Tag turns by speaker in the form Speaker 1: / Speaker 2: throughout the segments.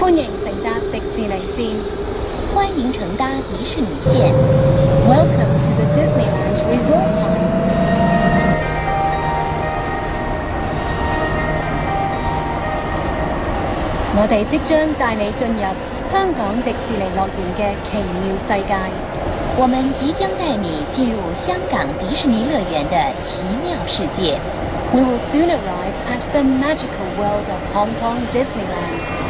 Speaker 1: 歡迎乘搭迪士尼線。
Speaker 2: 歡迎乘搭迪士尼線。
Speaker 1: Welcome to the Disneyland Resort Line。我哋即將帶你進入香港迪士尼樂園嘅奇妙世界。
Speaker 2: 我們即將帶你進入香港迪士尼樂園的奇妙世界。
Speaker 1: We will soon arrive at the magical world of Hong Kong Disneyland.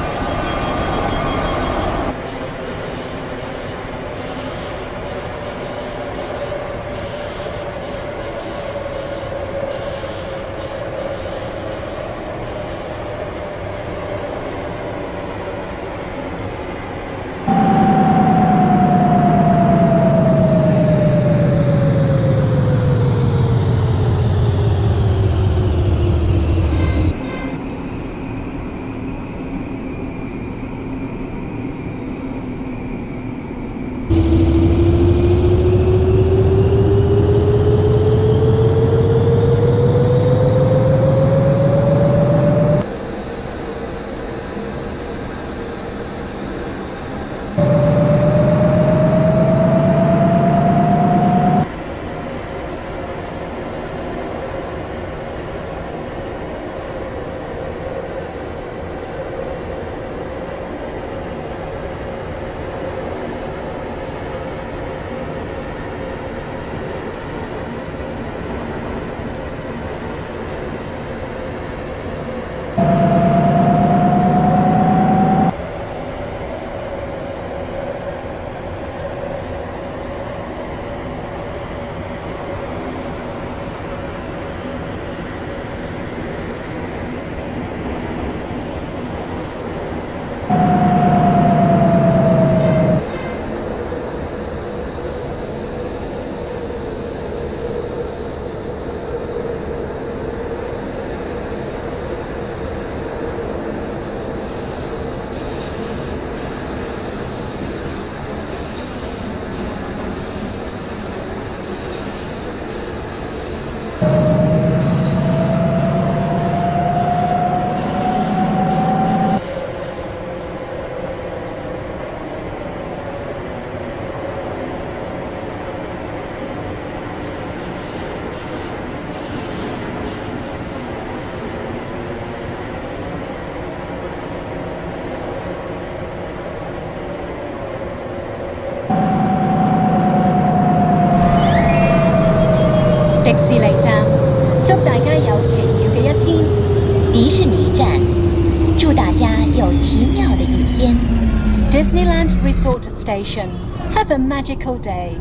Speaker 1: 迪士尼站，祝大家有奇妙嘅一天。
Speaker 2: 迪士尼站，祝大家有奇妙的一天。
Speaker 1: Disneyland Resort Station, have a magical day.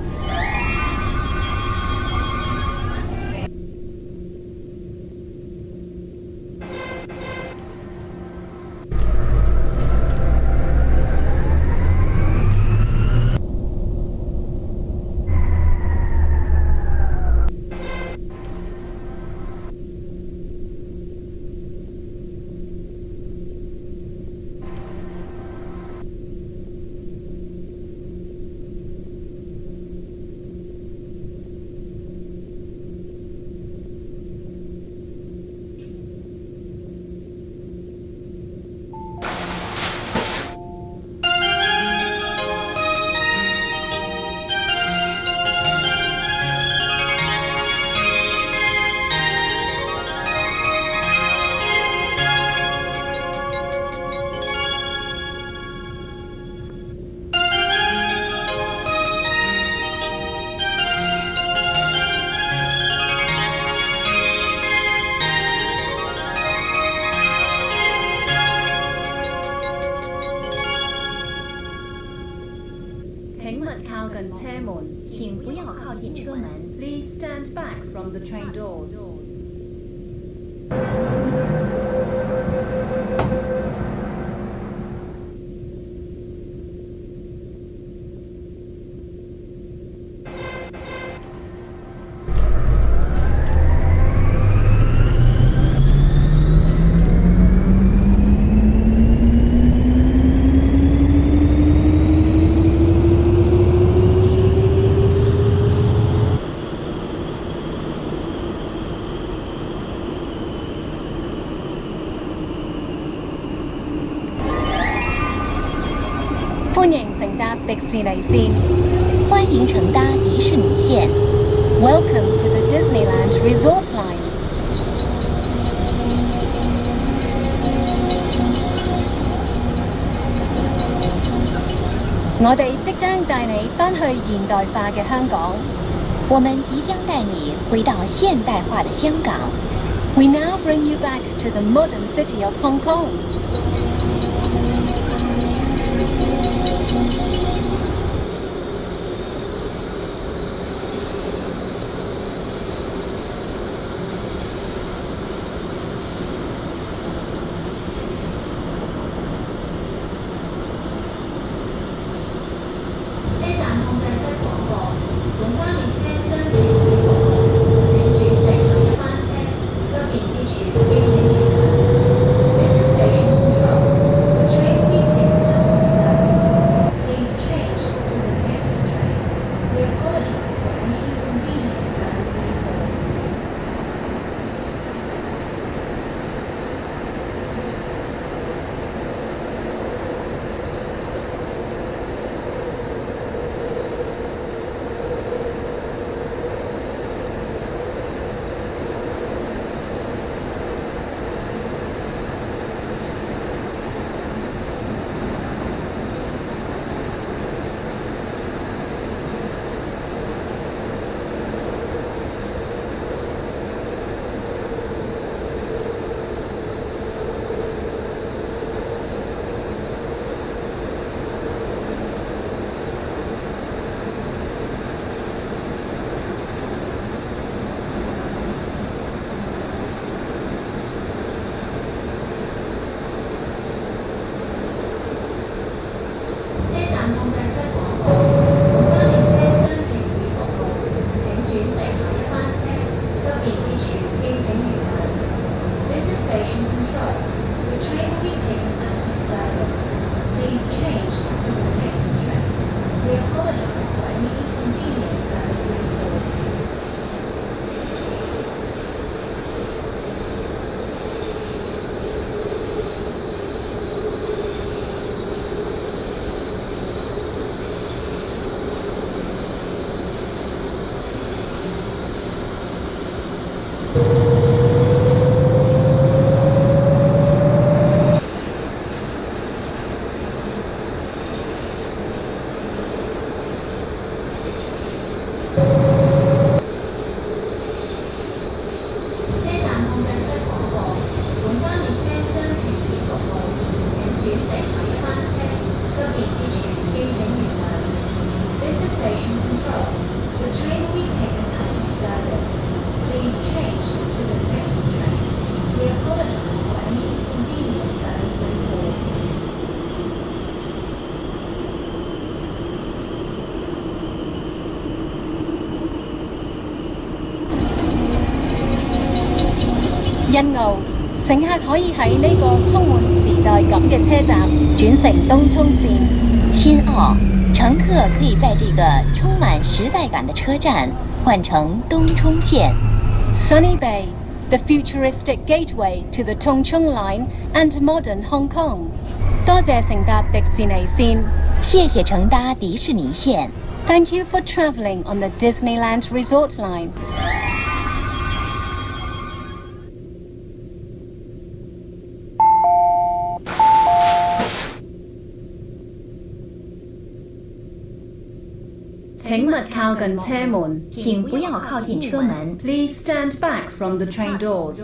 Speaker 2: 請不要靠近車門。
Speaker 1: Please stand back from the train doors. 歡迎乘搭迪士尼線。
Speaker 2: 歡迎乘搭迪士尼線。
Speaker 1: Welcome to the Disneyland Resort Line。我哋即將帶你返去現代化嘅香港。
Speaker 2: 我們即將帶你回到現代化的香港。
Speaker 1: We now bring you back to the modern city of Hong Kong。欣澳，乘客可以喺呢個充滿時代感嘅車站轉乘東涌線。
Speaker 2: 新澳，乘客可以在這個充滿時代感的車站換乘東涌線。
Speaker 1: Sunny Bay, the futuristic gateway to the Tung Chung Line and modern Hong Kong。多謝乘搭迪士尼線。
Speaker 2: 謝謝乘搭迪士尼線。
Speaker 1: Thank you for travelling on the Disneyland Resort Line。請勿靠近車門。
Speaker 2: 請不要靠近車門。
Speaker 1: Please stand back from the train doors.